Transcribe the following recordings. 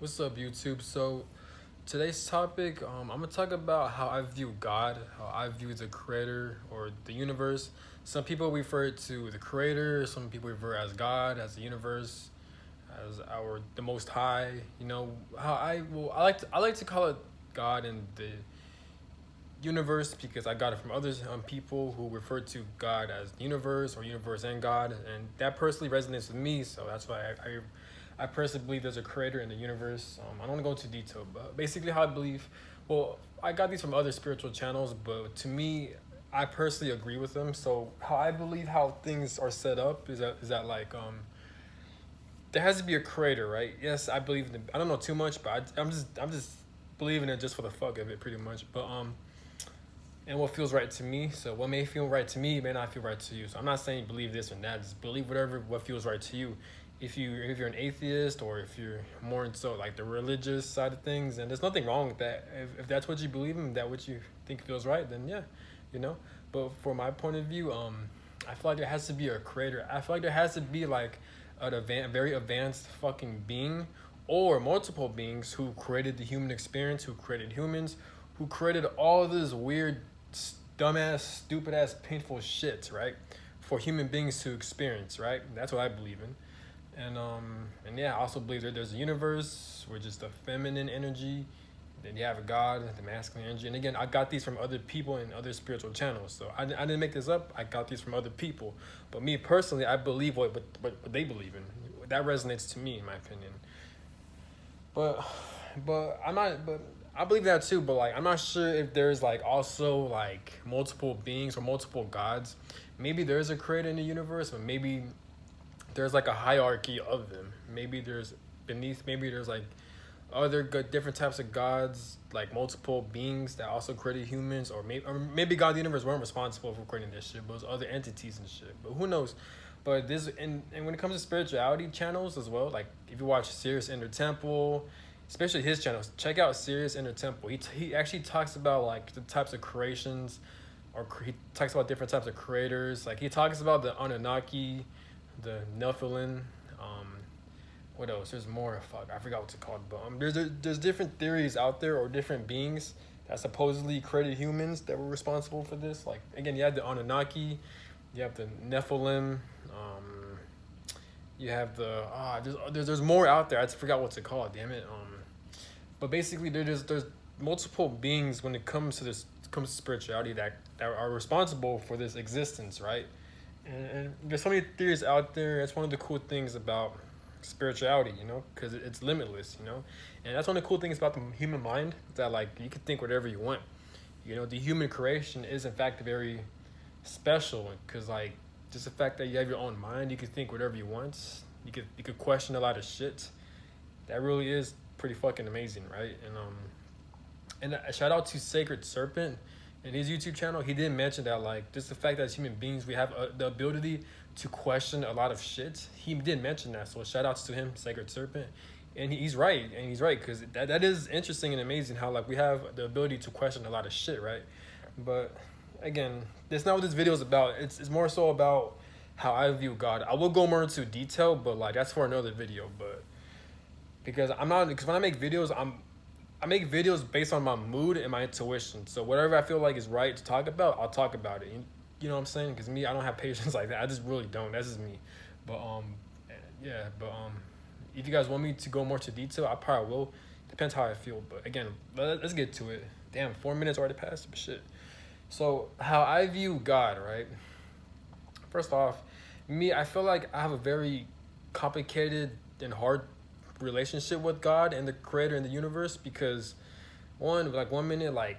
What's up, YouTube? So today's topic, I'm gonna talk about how I view God, how I view the Creator or the universe. Some people refer to the Creator. Some people refer as God, as the universe, as our the Most High. You know how I like to call it God and the universe because I got it from others people who refer to God as universe or universe and God, and that personally resonates with me. So that's why I personally believe there's a creator in the universe. I don't want to go into detail, but basically how I believe. Well, I got these from other spiritual channels, but to me, I personally agree with them. So how I believe how things are set up is that like there has to be a creator, right? Yes, I believe in. I don't know too much, but I'm just believing it just for the fuck of it, pretty much. But and what feels right to me. So what may feel right to me may not feel right to you. So I'm not saying believe this or that. Just believe what feels right to you. If you're an atheist or if you're more into like the religious side of things, and there's nothing wrong with that. If that's what you believe in, that what you think feels right, then yeah, you know. But for my point of view, I feel like there has to be a creator. I feel like there has to be like very advanced fucking being or multiple beings who created the human experience, who created humans, who created all this weird dumbass, stupid ass, painful shit, right? For human beings to experience, right? That's what I believe in. And yeah, I also believe that there's a universe where just the feminine energy, then you have a God, the masculine energy. And again, I got these from other people and other spiritual channels. So I didn't make this up. I got these from other people. But me personally, I believe what they believe in. That resonates to me, in my opinion. But I'm not. But I believe that too. But like, I'm not sure if there's like also like multiple beings or multiple gods. Maybe there's a creator in the universe, but maybe there's like a hierarchy of them. Maybe there's beneath. Maybe there's like other good different types of gods, like multiple beings that also created humans, or maybe God the universe weren't responsible for creating this shit, but it was other entities and shit. But who knows? But this and when it comes to spirituality channels as well, like if you watch Sirius Inner Temple, especially his channels, check out Sirius Inner Temple. He actually talks about like the types of creations, or he talks about different types of creators. Like he talks about the Anunnaki, the Nephilim. Um, what else? There's more. Fuck, I forgot what's it called. But there's different theories out there or different beings that supposedly created humans that were responsible for this. Like again, you have the Anunnaki, you have the Nephilim. You have the there's more out there. I just forgot what's it called. Damn it. But basically there's multiple beings when it comes to spirituality that are responsible for this existence, right? And there's so many theories out there. That's one of the cool things about spirituality, you know, because it's limitless, you know. And that's one of the cool things about the human mind, that like you can think whatever you want. You know, the human creation is in fact very special because like just the fact that you have your own mind, you can think whatever you want. You could question a lot of shit. That really is pretty fucking amazing, right? And a shout out to Sacred Serpent in his YouTube channel. He did mention that like just the fact that as human beings we have the ability to question a lot of shit. He did mention that, so shout outs to him, Sacred Serpent. And he's right, because that is interesting and amazing how like we have the ability to question a lot of shit, right? But again, that's not what this video is about. It's more so about how I view God. I will go more into detail, but like that's for another video. But because when I make videos, I make videos based on my mood and my intuition. So whatever I feel like is right to talk about, I'll talk about it. You know what I'm saying? Because me, I don't have patience like that. I just really don't. That's just me. But yeah. But if you guys want me to go more to detail, I probably will. Depends how I feel. But again, let's get to it. Damn, 4 minutes already passed. But shit. So how I view God, right? First off, me, I feel like I have a very complicated and hard relationship with God and the creator and the universe because one minute like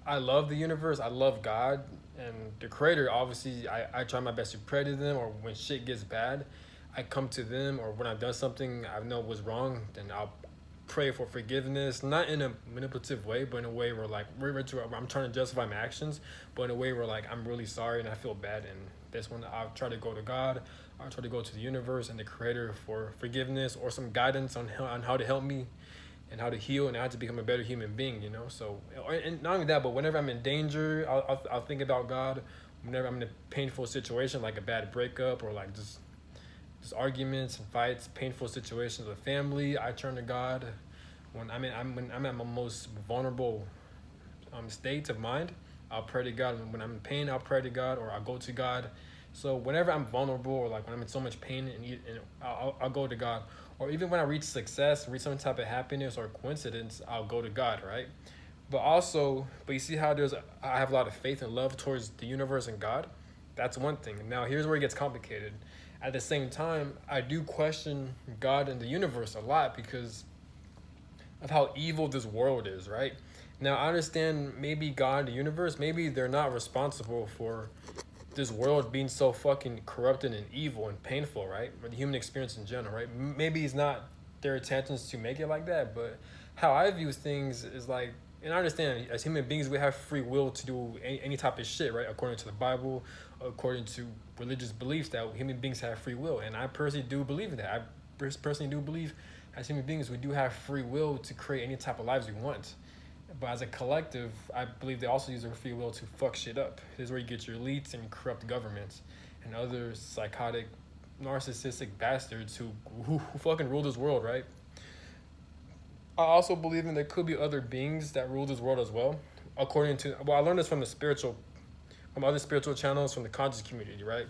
I love the universe, I love God and the creator. Obviously, I try my best to pray to them, or when shit gets bad, I come to them, or when I've done something I know was wrong, then I'll pray for forgiveness, not in a manipulative way, but in a way where like I'm trying to justify my actions, but in a way where like I'm really sorry and I feel bad, and that's when I try to go to God. I try to go to the universe and the creator for forgiveness or some guidance on how to help me and how to heal and how to become a better human being, you know. So, and not only that, but whenever I'm in danger, I'll think about God. Whenever I'm in a painful situation like a bad breakup or like just arguments and fights, painful situations with family, I turn to God. when I'm at my most vulnerable state of mind, I'll pray to God. When I'm in pain, I'll pray to God, or I'll go to God. So whenever I'm vulnerable, or like when I'm in so much pain, and I'll go to God. Or even when I reach success, reach some type of happiness or coincidence, I'll go to God, right? But you see how I have a lot of faith and love towards the universe and God. That's one thing. Now here's where it gets complicated. At the same time, I do question God and the universe a lot because of how evil this world is, right? Now I understand maybe God, the universe, maybe they're not responsible for this world being so fucking corrupted and evil and painful, right? Or the human experience in general, right? Maybe it's not their intentions to make it like that, but how I view things is like, and I understand as human beings we have free will to do any type of shit, right? According to the Bible, according to religious beliefs, that human beings have free will, and I personally do believe in that. I personally do believe as human beings we do have free will to create any type of lives we want. But as a collective, I believe they also use their free will to fuck shit up. This is where you get your elites and corrupt governments and other psychotic, narcissistic bastards who fucking rule this world, right? I also believe in there could be other beings that rule this world as well. According to, well, I learned this from other spiritual channels, from the conscious community, right?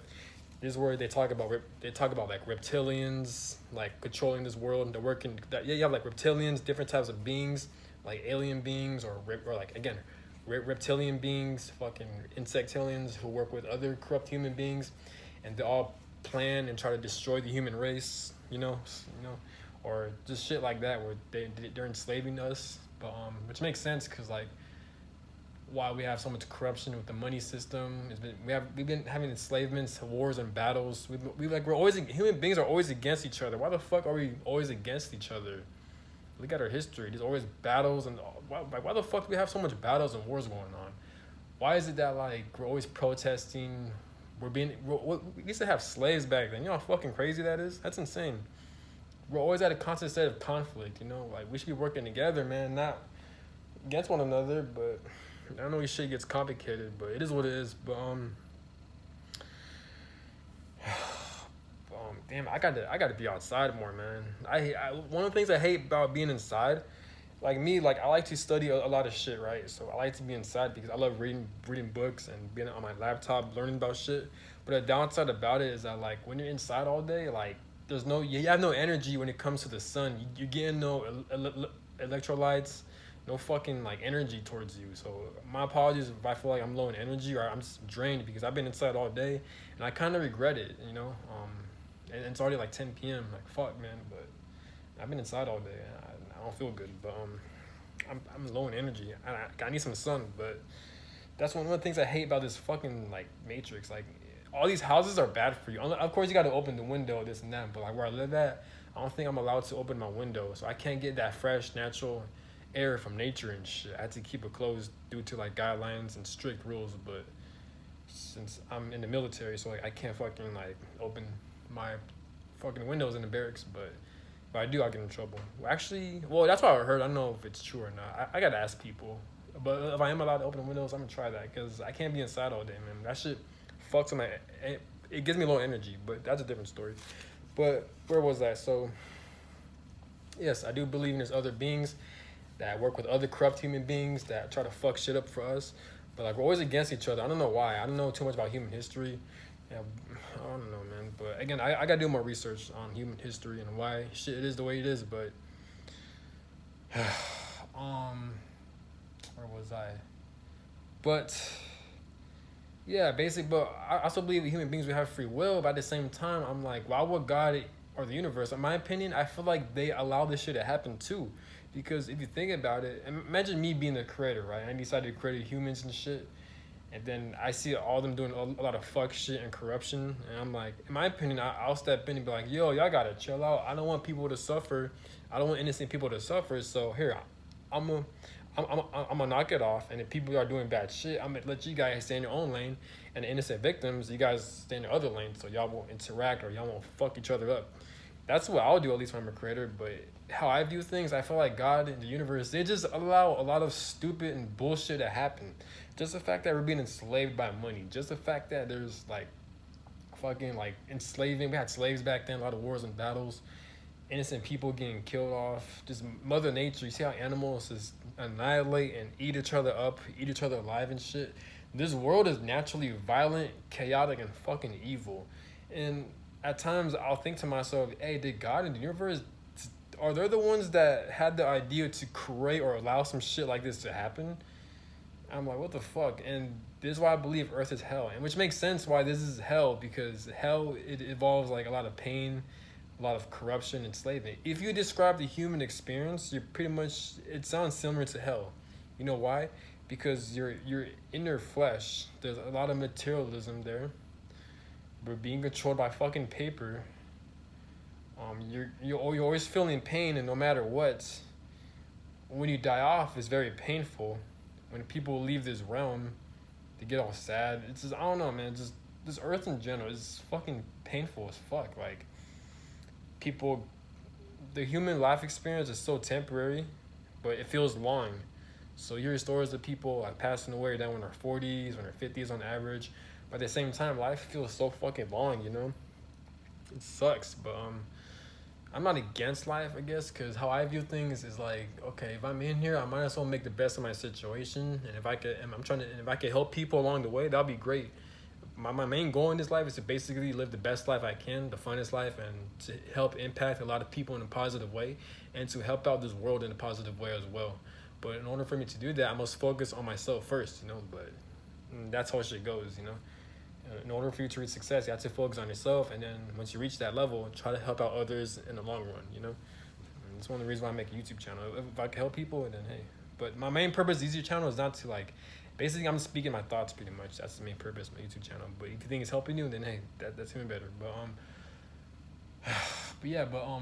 This is where they talk about like reptilians, like controlling this world, and they're working. That yeah, you have like reptilians, different types of beings, like alien beings, or like again, reptilian beings, fucking insectilians who work with other corrupt human beings, and they all plan and try to destroy the human race. Or just shit like that where they're enslaving us. But which makes sense because like why we have so much corruption with the money system. We've been having enslavements, wars, and battles. Human beings are always against each other. Why the fuck are we always against each other? Look at our history. There's always battles, and why the fuck do we have so much battles and wars going on? Why is it that like we're always protesting? We used to have slaves back then. You know how fucking crazy that is? That's insane. We're always at a constant state of conflict, like we should be working together, man, not against one another. But I know this shit gets complicated, but it is what it is. But damn, I gotta be outside more, man. One of the things I hate about being inside, like me, like I like to study a lot of shit, right? So I like to be inside because I love reading books and being on my laptop learning about shit. But the downside about it is that like when you're inside all day, like you have no energy when it comes to the sun. You're getting no electrolytes, no fucking like energy towards you. So my apologies if I feel like I'm low in energy or I'm just drained because I've been inside all day and I kind of regret it, and it's already like 10 p.m. Like fuck, man. But I've been inside all day. I don't feel good, but I'm low in energy. I need some sun, but that's one of the things I hate about this fucking like matrix. Like all these houses are bad for you. Of course, you got to open the window, this and that. But like where I live at, I don't think I'm allowed to open my window, so I can't get that fresh, natural air from nature and shit. I had to keep it closed due to like guidelines and strict rules. But since I'm in the military, so like I can't fucking like open my fucking windows in the barracks. But if I do, I'll get in trouble. Well, that's what I heard. I don't know if it's true or not. I gotta ask people. But if I am allowed to open windows, I'm gonna try that because I can't be inside all day, man. That shit fucks with it gives me low energy, but that's a different story. But where was that? So yes, I do believe there's other beings that work with other corrupt human beings that try to fuck shit up for us. But like we're always against each other. I don't know why. I don't know too much about human history. Yeah, I don't know, man. But again, I gotta do more research on human history and why shit is the way it is. But where was I? But yeah, but I also believe human beings we have free will. But at the same time, I'm like, why would God or the universe? In my opinion, I feel like they allow this shit to happen too. Because if you think about it, imagine me being the creator, right? I decided to create humans and shit. And then I see all them doing a lot of fuck shit and corruption. And I'm like, in my opinion, I'll step in and be like, yo, y'all gotta chill out. I don't want people to suffer. I don't want innocent people to suffer. So here, I'm gonna knock it off. And if people are doing bad shit, I'm gonna let you guys stay in your own lane. And the innocent victims, you guys stay in the other lane. So y'all won't interact or y'all won't fuck each other up. That's what I'll do, at least when I'm a creator. But how I view things, I feel like God and the universe, they just allow a lot of stupid and bullshit to happen. Just the fact that we're being enslaved by money. Just the fact that there's like fucking like enslaving. We had slaves back then, a lot of wars and battles. innocent people getting killed off. Just Mother Nature. You see how animals just annihilate and eat each other up, eat each other alive and shit. This world is naturally violent, chaotic, and fucking evil. And at times I'll think to myself, hey, did God and the universe, are they the ones that had the idea to create or allow some shit like this to happen? I'm like, what the fuck? And this is why I believe Earth is hell, and which makes sense why this is hell, because hell, it involves like a lot of pain, a lot of corruption, enslavement. If you describe the human experience, you're pretty much, it sounds similar to hell. You know why? Because you're in your flesh. There's a lot of materialism there. We're being controlled by fucking paper. You're always feeling pain, and no matter what, when you die off, it's very painful. When people leave this realm, they get all sad. It's just, I don't know, man. Just this earth in general is fucking painful as fuck. Like, people, the human life experience is so temporary, but it feels long. So you hear stories of people like passing away down in their 40s, or their 50s on average. But at the same time, life feels so fucking long, you know? It sucks, but I'm not against life, I guess, because how I view things is like, okay, if I'm in here, I might as well make the best of my situation, and if I could, if I could help people along the way, that'll be great. My main goal in this life is to basically live the best life I can, the funnest life, and to help impact a lot of people in a positive way, and to help out this world in a positive way as well. But in order for me to do that, I must focus on myself first, you know. But that's how shit goes, you know. In order for you to reach success, you have to focus on yourself, and then once you reach that level, try to help out others in the long run, you know? And it's one of the reasons why I make a YouTube channel. If I can help people, then hey. But my main purpose of the YouTube channel is not to, like, basically I'm speaking my thoughts pretty much. That's the main purpose of my YouTube channel. But if you think it's helping you, then hey, that's even better.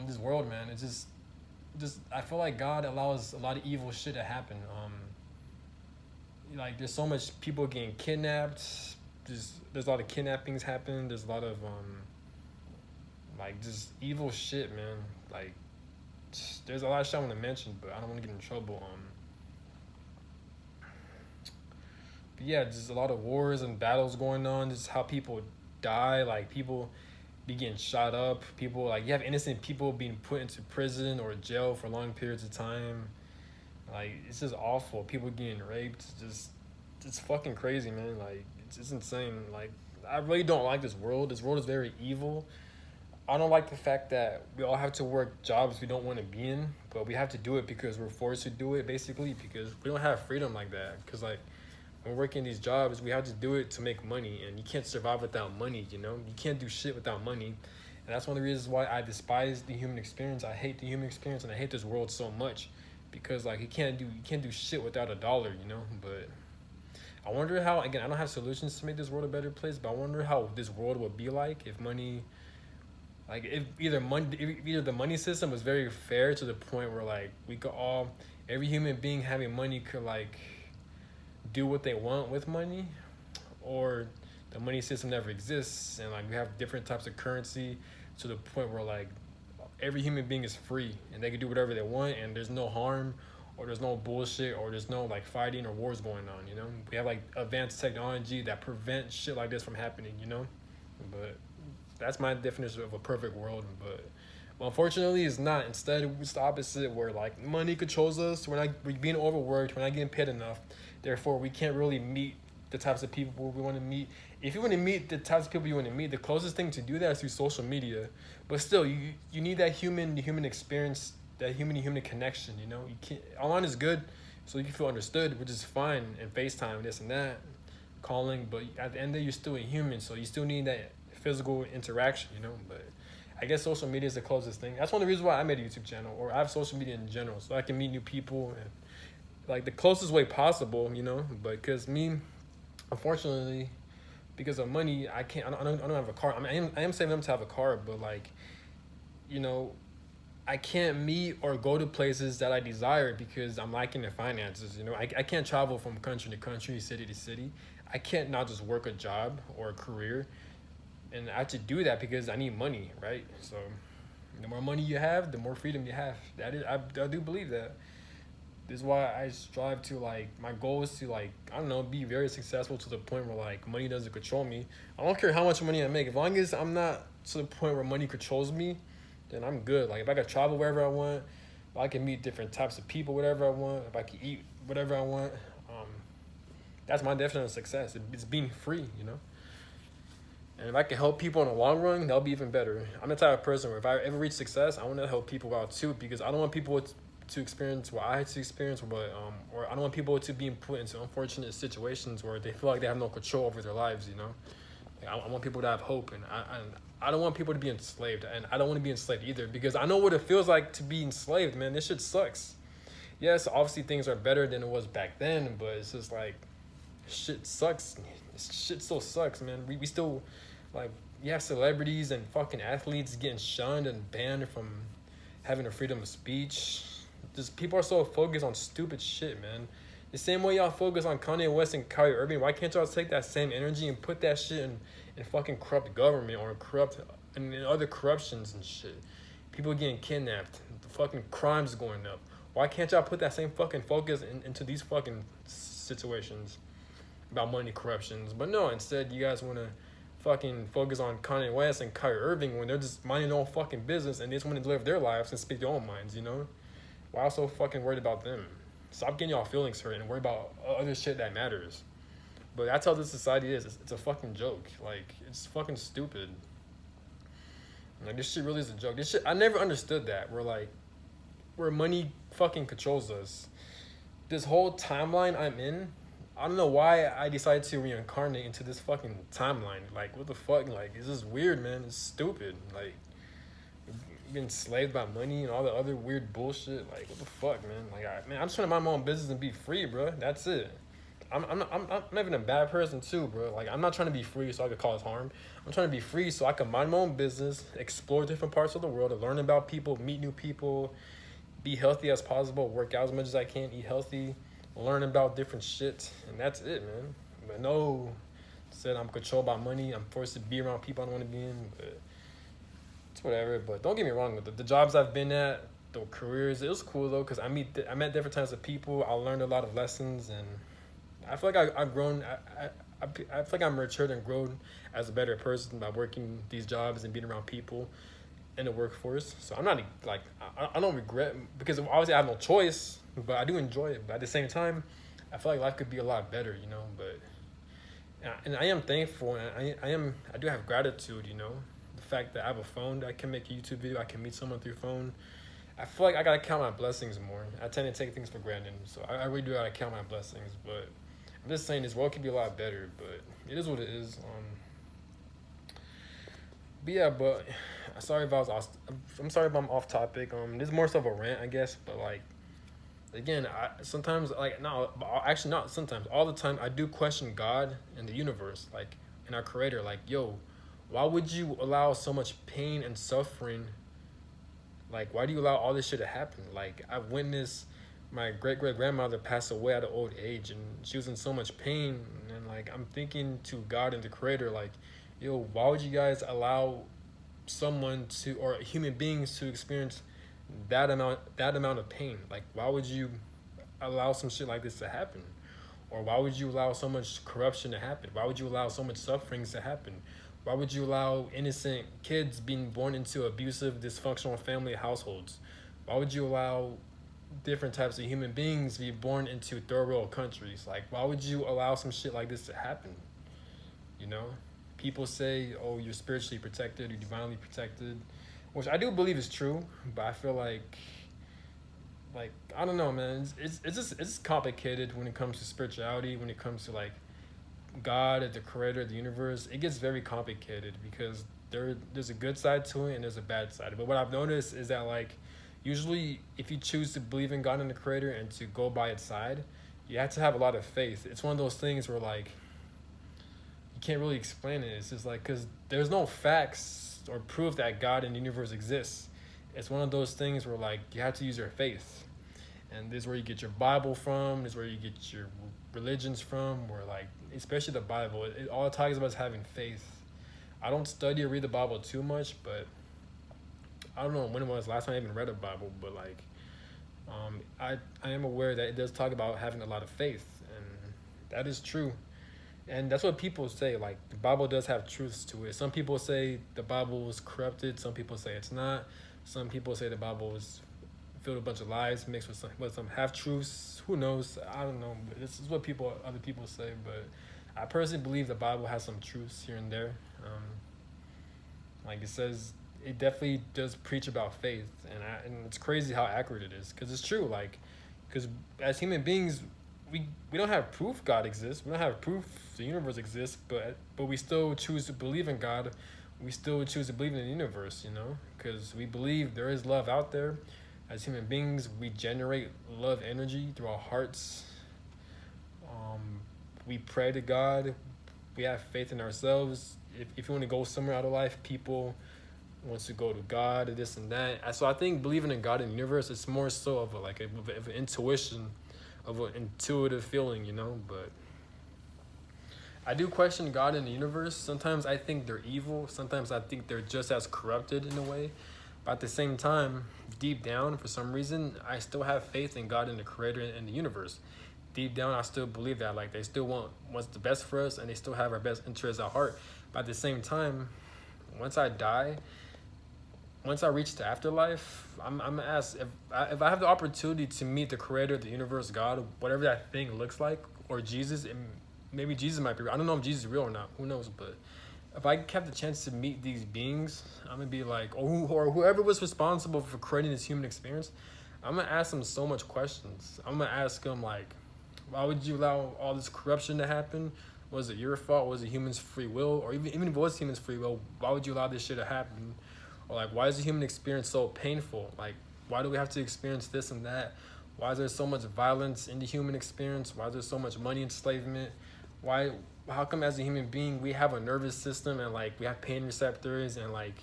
This world, man, it's just I feel like God allows a lot of evil shit to happen. Like, there's so much people getting kidnapped. There's a lot of kidnappings happen. There's a lot of like, just evil shit, man. Like, there's a lot of shit I want to mention, but I don't want to get in trouble. But yeah, just a lot of wars and battles going on. Just how people die. Like, people be getting shot up. People, like, you have innocent people being put into prison or jail for long periods of time. Like, it's just awful. People getting raped. It's fucking crazy, man. Like, it's insane. Like, I really don't like this world. This world is very evil. I don't like the fact that we all have to work jobs we don't want to be in, but we have to do it because we're forced to do it, basically, because we don't have freedom like that. Because, like, when we're working these jobs, we have to do it to make money, and you can't survive without money, you know? You can't do shit without money. And that's one of the reasons why I despise the human experience. I hate the human experience, and I hate this world so much, because, like, you can't do shit without a dollar, you know? But I wonder how, again, I don't have solutions to make this world a better place, but I wonder how this world would be like if money, like, if either the money system was very fair to the point where, like, we could all, every human being having money could, like, do what they want with money, or the money system never exists, and, like, we have different types of currency to the point where, like, every human being is free, and they can do whatever they want, and there's no harm, or there's no bullshit, or there's no, like, fighting or wars going on, you know? We have, like, advanced technology that prevents shit like this from happening, you know? But that's my definition of a perfect world. But unfortunately, it's not. Instead, it's the opposite, where, like, money controls us. We're being overworked. We're not getting paid enough. Therefore, we can't really meet the types of people we want to meet. If you want to meet the types of people you want to meet, the closest thing to do that is through social media. But still, you need that human experience, that human connection, you know? You can't, online is good, so you can feel understood, which is fine, and FaceTime, this and that, calling, but at the end of the day, you're still a human, so you still need that physical interaction, you know? But I guess social media is the closest thing. That's one of the reasons why I made a YouTube channel, or I have social media in general, so I can meet new people, and, like, the closest way possible, you know? But because me, unfortunately, because of money, I don't have a car. I mean, I am saving up to have a car, but, like, you know, I can't meet or go to places that I desire because I'm lacking the finances, you know? I can't travel from country to country, city to city. I can't not just work a job or a career, and I have to do that because I need money, right? So the more money you have, the more freedom you have. I do believe that. This is why I strive to, like, my goal is to, like, I don't know, be very successful to the point where, like, money doesn't control me. I don't care how much money I make. As long as I'm not to the point where money controls me, then I'm good. Like if I could travel wherever I want, if I can meet different types of people, whatever I want, if I can eat whatever I want, that's my definition of success. It's being free, you know. And if I can help people in the long run, that'll be even better. I'm the type of person where if I ever reach success, I want to help people out too, because I don't want people to experience what I had to experience, but or I don't want people to be put into unfortunate situations where they feel like they have no control over their lives, you know. Like, I want people to have hope, and I don't want people to be enslaved, and I don't want to be enslaved either, because I know what it feels like to be enslaved, man. This shit sucks. Yes, obviously things are better than it was back then, but it's just like shit sucks. Shit still sucks, man. We still like you have celebrities and fucking athletes getting shunned and banned from having the freedom of speech. Just people are so focused on stupid shit, man. The same way y'all focus on Kanye West and Kyrie Irving, why can't y'all take that same energy and put that shit in fucking corrupt government or corrupt and in other corruptions and shit? People getting kidnapped, the fucking crimes going up. Why can't y'all put that same fucking focus into these fucking situations about money corruptions? But no, instead you guys want to fucking focus on Kanye West and Kyrie Irving when they're just minding their own fucking business and they just want to live their lives and speak their own minds, you know? Why so fucking worried about them? Stop getting y'all feelings hurt and worry about other shit that matters. But that's how this society is. It's a fucking joke. Like, it's fucking stupid. Like, this shit really is a joke. This shit, I never understood that. Where money fucking controls us. This whole timeline I'm in, I don't know why I decided to reincarnate into this fucking timeline. Like, what the fuck? Like, it's just weird, man. It's stupid. Like, being enslaved by money and all the other weird bullshit. Like, what the fuck, man? Like, I'm just trying to mind my own business and be free, bro. That's it. I'm not even a bad person too, bro. Like, I'm not trying to be free so I could cause harm. I'm trying to be free so I can mind my own business, explore different parts of the world, and learn about people, meet new people, be healthy as possible, work out as much as I can, eat healthy, learn about different shit, and that's it, man. But no, said I'm controlled by money. I'm forced to be around people I don't want to be in, but it's whatever. But don't get me wrong, the jobs I've been at, the careers, it was cool though, because I met different types of people. I learned a lot of lessons, and I feel like I've grown. I feel like I'm matured and grown as a better person by working these jobs and being around people in the workforce. So I'm not like I don't regret, because obviously I have no choice, but I do enjoy it. But at the same time, I feel like life could be a lot better, you know. But and I am thankful, and I do have gratitude, you know. The fact that I have a phone that I can make a YouTube video, I can meet someone through phone. I feel like I gotta count my blessings more. I tend to take things for granted, so I really do gotta count my blessings. But I'm just saying this world could be a lot better, but it is what it is. But yeah, but sorry if I was I'm sorry if I'm off topic. This is more so of a rant, I guess. But like, again, I sometimes like no, actually not sometimes. All the time, I do question God and the universe, like, and our Creator. Like, yo, why would you allow so much pain and suffering? Like, why do you allow all this shit to happen? Like, I've witnessed my great-great-grandmother pass away at an old age, and she was in so much pain. And like, I'm thinking to God and the Creator, like, yo, why would you guys allow someone to, or human beings to experience that amount of pain? Like, why would you allow some shit like this to happen? Or why would you allow so much corruption to happen? Why would you allow so much sufferings to happen? Why would you allow innocent kids being born into abusive, dysfunctional family households? Why would you allow different types of human beings be born into third world countries? Like, why would you allow some shit like this to happen? You know? People say, oh, you're spiritually protected, you're divinely protected, which I do believe is true, but I feel like I don't know, man. It's just complicated when it comes to spirituality, when it comes to like God, the creator of the universe. It gets very complicated because there's a good side to it and there's a bad side. But what I've noticed is that like usually if you choose to believe in God and the creator and to go by its side, you have to have a lot of faith. It's one of those things where like you can't really explain it. It's just like, because there's no facts or proof that God and the universe exists. It's one of those things where like you have to use your faith, and this is where you get your Bible from. This is where you get your religions from. Where like, especially the Bible, all it talks about is having faith. I don't study or read the Bible too much, but I don't know when it was last time I even read a Bible. But like, I am aware that it does talk about having a lot of faith, and that is true. And that's what people say. Like, the Bible does have truths to it. Some people say the Bible is corrupted. Some people say it's not. Some people say the Bible is filled with a bunch of lies mixed with some half truths. Who knows? I don't know. But this is what other people say. But I personally believe the Bible has some truths here and there. Like it says, it definitely does preach about faith, and it's crazy how accurate it is because it's true. Like, because as human beings, we don't have proof God exists. We don't have proof the universe exists, but we still choose to believe in God. We still choose to believe in the universe, you know, because we believe there is love out there. As human beings, we generate love energy through our hearts. We pray to God. We have faith in ourselves. If you want to go somewhere out of life, people wants to go to God and this and that. So I think believing in God and the universe is more so of an intuition, of an intuitive feeling, you know. But I do question God and the universe. Sometimes I think they're evil. Sometimes I think they're just as corrupted in a way. But at the same time, deep down, for some reason, I still have faith in God and the Creator and the universe. Deep down, I still believe that, like, they still want what's the best for us, and they still have our best interests at heart. But at the same time, once I die, once I reach the afterlife, I'm gonna ask if I have the opportunity to meet the Creator, the universe, God, whatever that thing looks like, or Jesus, and maybe Jesus might be real. I don't know if Jesus is real or not. Who knows? But if I have the chance to meet these beings, I'm gonna be like, or whoever was responsible for creating this human experience, I'm gonna ask them so much questions. I'm gonna ask them like, why would you allow all this corruption to happen? Was it your fault? Was it humans' free will? Or even if it was humans' free will, why would you allow this shit to happen? Or like, why is the human experience so painful? Like, why do we have to experience this and that? Why is there so much violence in the human experience? Why is there so much money enslavement? How come as a human being we have a nervous system and like we have pain receptors, and like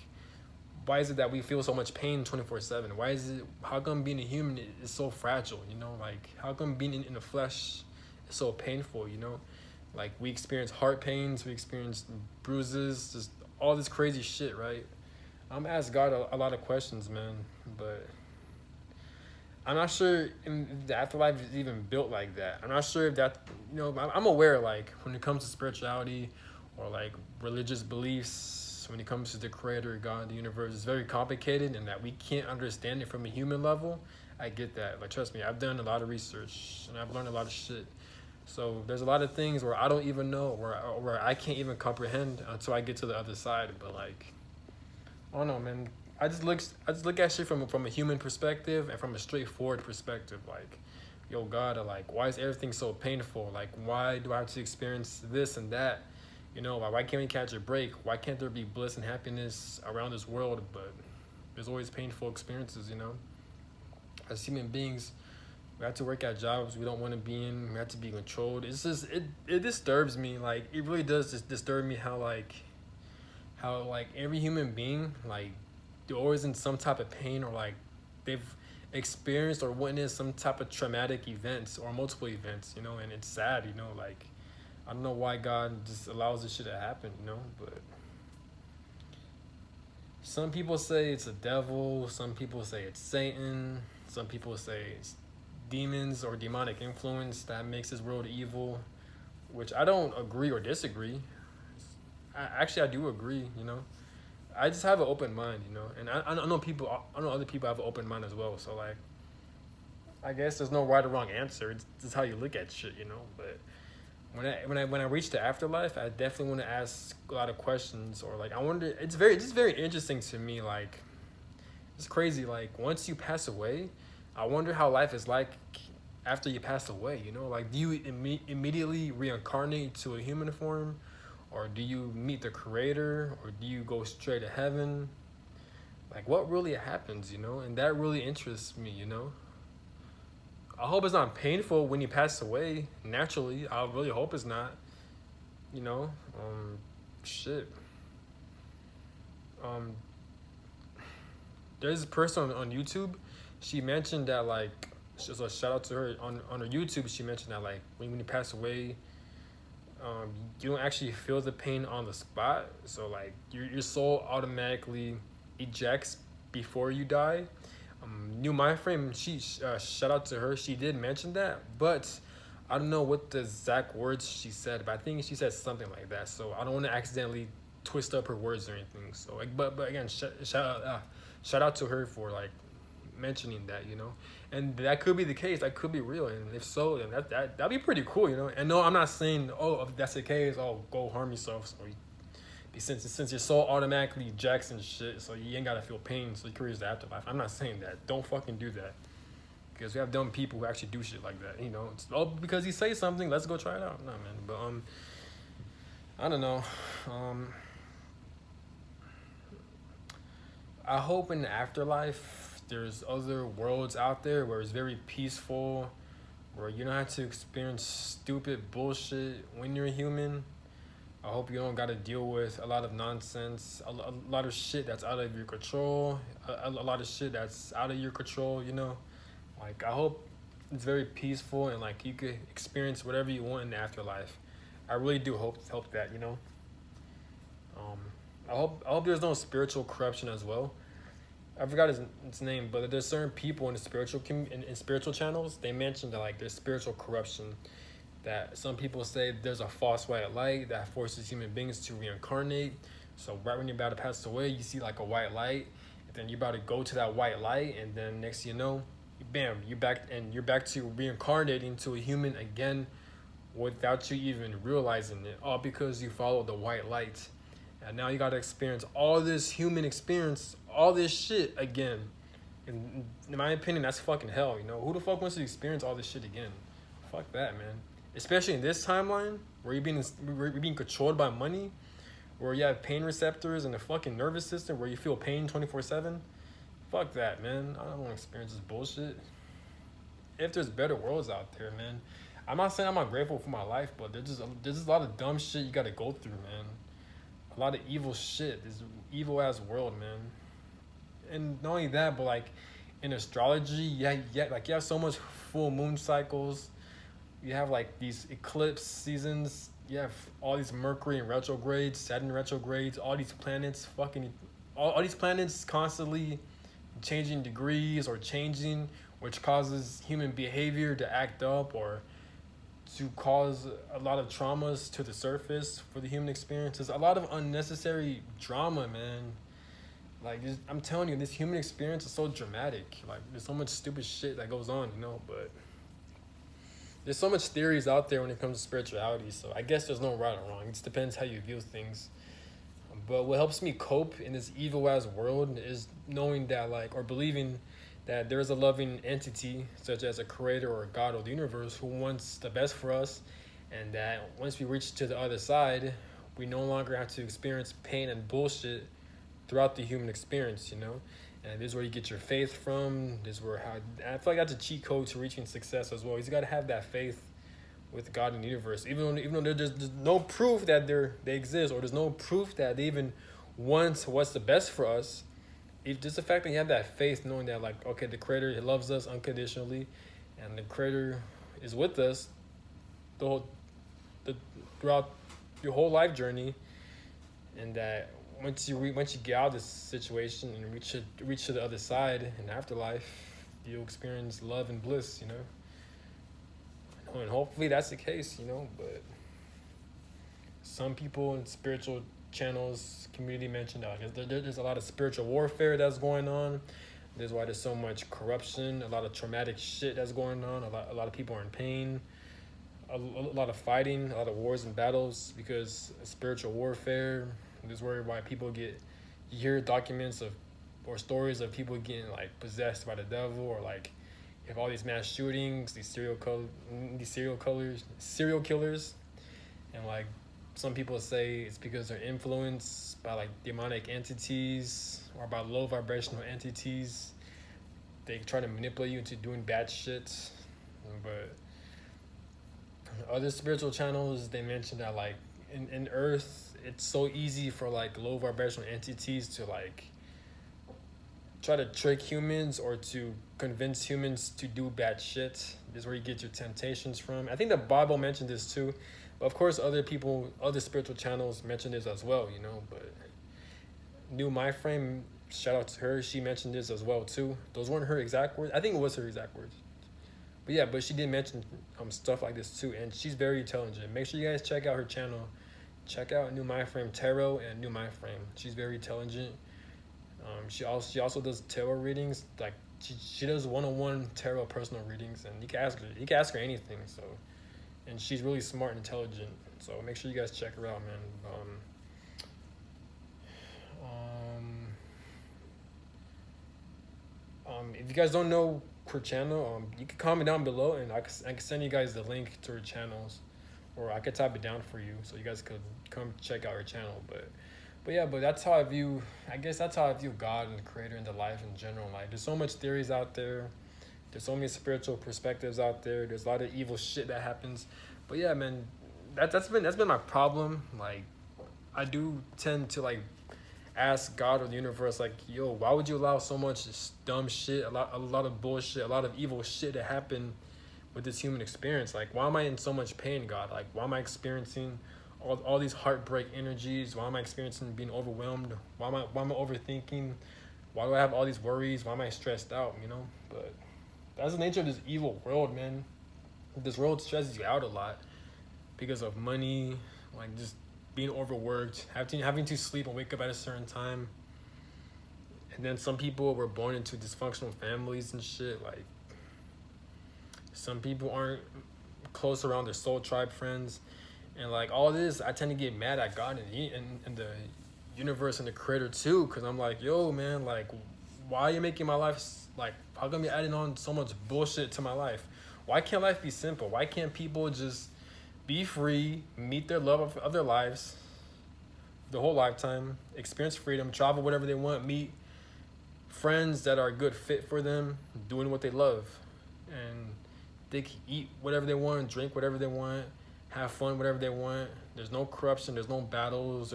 why is it that we feel so much pain 24/7? How come being a human is so fragile, you know? Like, how come being in the flesh is so painful, you know? Like, we experience heart pains, we experience bruises, just all this crazy shit, right? I'm asked God a lot of questions, man, but I'm not sure if the afterlife is even built like that. I'm not sure if that, you know, I'm aware, like, when it comes to spirituality or, like, religious beliefs, when it comes to the Creator, God, the universe, it's very complicated and that we can't understand it from a human level. I get that. Like, trust me, I've done a lot of research and I've learned a lot of shit. So there's a lot of things where I don't even know, where I can't even comprehend until I get to the other side. But, like, I don't know, man. I just look at shit from a human perspective and from a straightforward perspective. Like, yo, God, like, why is everything so painful? Like, why do I have to experience this and that? You know, like, why can't we catch a break? Why can't there be bliss and happiness around this world? But there's always painful experiences, you know. As human beings, we have to work at jobs we don't want to be in. We have to be controlled. It's just it disturbs me. Like, it really does just disturb me how every human being, like, they're always in some type of pain, or like they've experienced or witnessed some type of traumatic events or multiple events, you know. And it's sad, you know. Like, I don't know why God just allows this shit to happen, you know. But some people say it's a devil, some people say it's Satan, some people say it's demons or demonic influence that makes this world evil, which I don't agree or disagree. I do agree, you know. I just have an open mind, you know, and I know other people have an open mind as well. So, like, I guess there's no right or wrong answer. It's just how you look at shit, you know. But when I reach the afterlife, I definitely want to ask a lot of questions, or like I wonder. It's very interesting to me. Like, it's crazy. Like, once you pass away, I wonder how life is like after you pass away. You know, like, do you immediately reincarnate to a human form? Or do you meet the Creator? Or do you go straight to heaven? Like, what really happens, you know? And that really interests me, you know? I hope it's not painful when you pass away, naturally. I really hope it's not, you know? Shit. There's this person on YouTube. She mentioned that, like, so shout out to her. On her YouTube, she mentioned that, like, when you pass away, you don't actually feel the pain on the spot. So, like, your soul automatically ejects before you die. New Mind Frame, she shout out to her. She did mention that, but I don't know what the exact words she said. But I think she said something like that. So I don't want to accidentally twist up her words or anything. So, like, but again, shout shout out to her for like mentioning that, you know. And that could be the case, that could be real, and if so, then that'd be pretty cool, you know. And no, I'm not saying, oh, if that's the case, oh, go harm yourself, so since your soul automatically ejects and shit, so you ain't gotta feel pain, so you can reach the afterlife. I'm not saying that. Don't fucking do that, because we have dumb people who actually do shit like that, you know. It's, oh, because he say something, let's go try it out. No, man. But I don't know. I hope in the afterlife there's other worlds out there where it's very peaceful, where you don't have to experience stupid bullshit when you're human. I hope you don't got to deal with a lot of nonsense, a lot of shit that's out of your control, a lot of shit that's out of your control, you know? Like, I hope it's very peaceful and, like, you could experience whatever you want in the afterlife. I really do hope that, you know? I hope there's no spiritual corruption as well. I forgot his name, but there's certain people in the spiritual in spiritual channels. They mentioned that like there's spiritual corruption. That some people say there's a false white light that forces human beings to reincarnate. So right when you're about to pass away, you see like a white light, and then you're about to go to that white light, and then next thing you know, bam, you're back to reincarnating to a human again, without you even realizing it, all because you followed the white light. And now you gotta experience all this human experience, all this shit again. And in my opinion, that's fucking hell, you know? Who the fuck wants to experience all this shit again? Fuck that, man. Especially in this timeline, where you're being controlled by money, where you have pain receptors and a fucking nervous system, where you feel pain 24/7. Fuck that, man. I don't want to experience this bullshit. If there's better worlds out there, man. I'm not saying I'm not grateful for my life, but there's just a lot of dumb shit you gotta go through, man. A lot of evil shit. This evil ass world, man. And not only that, but like in astrology, like you have so much full moon cycles. You have like these eclipse seasons. You have all these Mercury in retrogrades, Saturn retrogrades, all these planets all these planets constantly changing degrees or changing, which causes human behavior to act up or to cause a lot of traumas to the surface for the human experience. There's a lot of unnecessary drama, man. Like, I'm telling you, this human experience is so dramatic. Like, there's so much stupid shit that goes on, you know, but there's so much theories out there when it comes to spirituality, so I guess there's no right or wrong. It just depends how you view things. But what helps me cope in this evil-ass world is knowing that, like, or believing that there's a loving entity, such as a creator or a god of the universe, who wants the best for us, and that once we reach to the other side, we no longer have to experience pain and bullshit throughout the human experience, you know? And this is where you get your faith from. This is where I feel like that's a cheat code to reaching success as well. You got to have that faith with God and the universe, even though there's no proof that they exist, or there's no proof that they even want what's the best for us. If just the fact that you have that faith, knowing that like, okay, the creator, he loves us unconditionally, and the creator is with us throughout your whole life journey, and that once you get out of this situation and reach to the other side in afterlife, you'll experience love and bliss, you know. And hopefully that's the case, you know. But some people in spiritual channels, community mentioned there's a lot of spiritual warfare that's going on. There's why there's so much corruption, a lot of traumatic shit that's going on. A lot of people are in pain. A lot of fighting, a lot of wars and battles because of spiritual warfare. This is why people you hear documents or stories of people getting like possessed by the devil, or like you have all these mass shootings, these serial killers, and like some people say it's because they're influenced by like demonic entities or by low vibrational entities. They try to manipulate you into doing bad shit. But other spiritual channels, they mention that like in Earth, it's so easy for like low vibrational entities to like try to trick humans or to convince humans to do bad shit. This is where you get your temptations from. I think the Bible mentioned this too, but of course other spiritual channels mention this as well, you know. But New My Frame, shout out to her, she mentioned this as well too. Those weren't her exact words. I think it was her exact words. But yeah, but she did mention stuff like this too, and she's very intelligent. Make sure you guys check out her channel. Check out New My Frame Tarot and New My Frame. She's very intelligent. She also does tarot readings. Like she does one-on-one tarot personal readings, and you can ask her anything. So, and she's really smart and intelligent. So make sure you guys check her out, man. If you guys don't know her channel, you can comment down below, and I can send you guys the link to her channels, or I could type it down for you so you guys could come check out her channel. But yeah, but that's how I view. I guess that's how I view God and the Creator and the life in general. Like, there's so much theories out there. There's so many spiritual perspectives out there. There's a lot of evil shit that happens. But yeah, man, that's been my problem. Like, I do tend to like ask God or the universe, like, yo, why would you allow so much dumb shit, a lot of bullshit, a lot of evil shit to happen with this human experience? Like, why am I in so much pain, God? Like, why am I experiencing all these heartbreak energies? Why am I experiencing being overwhelmed? Why am I overthinking? Why do I have all these worries? Why am I stressed out? But that's the nature of this evil world, man. This world stresses you out a lot because of money, like just being overworked, having to sleep and wake up at a certain time. And then some people were born into dysfunctional families and shit. Like, some people aren't close around their soul tribe friends. And like all this, I tend to get mad at God and the universe and the Creator too, because I'm like, yo, man, like, why are you making my life, like, how come you adding on so much bullshit to my life? Why can't life be simple? Why can't people just be free, meet their love of their lives, the whole lifetime, experience freedom, travel whatever they want, meet friends that are a good fit for them, doing what they love, and they can eat whatever they want, drink whatever they want, have fun whatever they want. There's no corruption, there's no battles,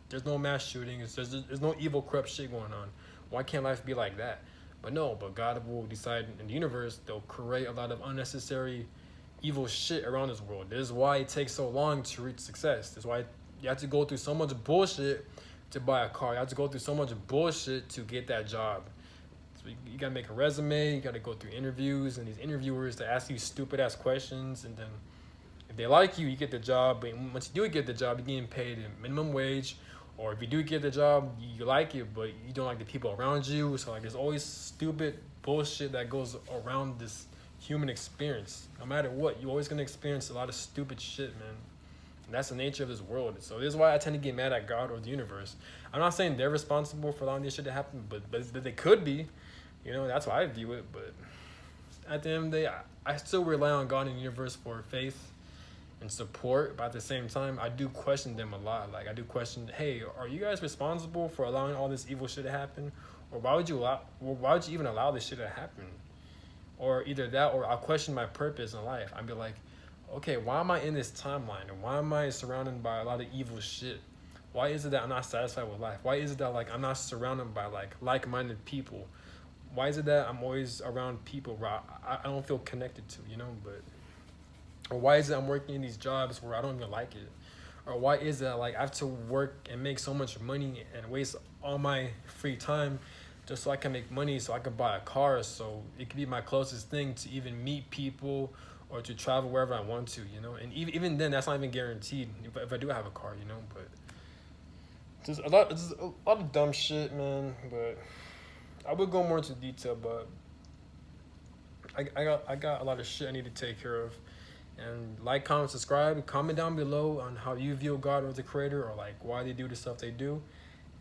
there's no mass shootings, there's no evil corrupt shit going on. Why can't life be like that? But God will decide in the universe, they'll create a lot of unnecessary evil shit around this world. This is why it takes so long to reach success. This is why you have to go through so much bullshit to buy a car. You have to go through so much bullshit to get that job. So you gotta make a resume, you gotta go through interviews, and these interviewers, they ask you stupid ass questions, and then if they like you, you get the job. But once you do get the job, you're getting paid a minimum wage. Or if you do get the job, you like it, but you don't like the people around you. So like, there's always stupid bullshit that goes around this human experience. No matter what, you're always gonna experience a lot of stupid shit, man. And that's the nature of this world. So this is why I tend to get mad at God or the universe. I'm not saying they're responsible for allowing this shit to happen, but they could be. That's why I view it. But at the end of the day, I still rely on God and the universe for faith and support, but at the same time, I do question them a lot. Like, I do question, hey, are you guys responsible for allowing all this evil shit to happen? Or why would you even allow this shit to happen? Or either that, or I'll question my purpose in life. I'd be like, okay, why am I in this timeline? And why am I surrounded by a lot of evil shit? Why is it that I'm not satisfied with life? Why is it that, like, I'm not surrounded by, like-minded people? Why is it that I'm always around people where I don't feel connected to, But or why is it I'm working in these jobs where I don't even like it? Or why is it like I have to work and make so much money and waste all my free time just so I can make money so I can buy a car, so it could be my closest thing to even meet people or to travel wherever I want to, And even then, that's not even guaranteed if I do have a car, But there's a lot of dumb shit, man. But I would go more into detail, but I got a lot of shit I need to take care of. And like, comment, subscribe. Comment down below on how you view God or the Creator, or like why they do the stuff they do.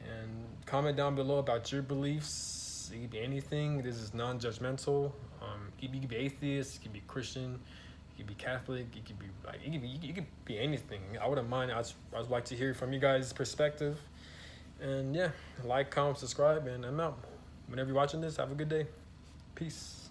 And comment down below about your beliefs. It could be anything. This is non-judgmental. You could be atheist. You could be Christian. You could be Catholic. You could be like you could be anything. I wouldn't mind. I'd like to hear from you guys' perspective. And yeah, like, comment, subscribe, and I'm out. Whenever you're watching this, have a good day. Peace.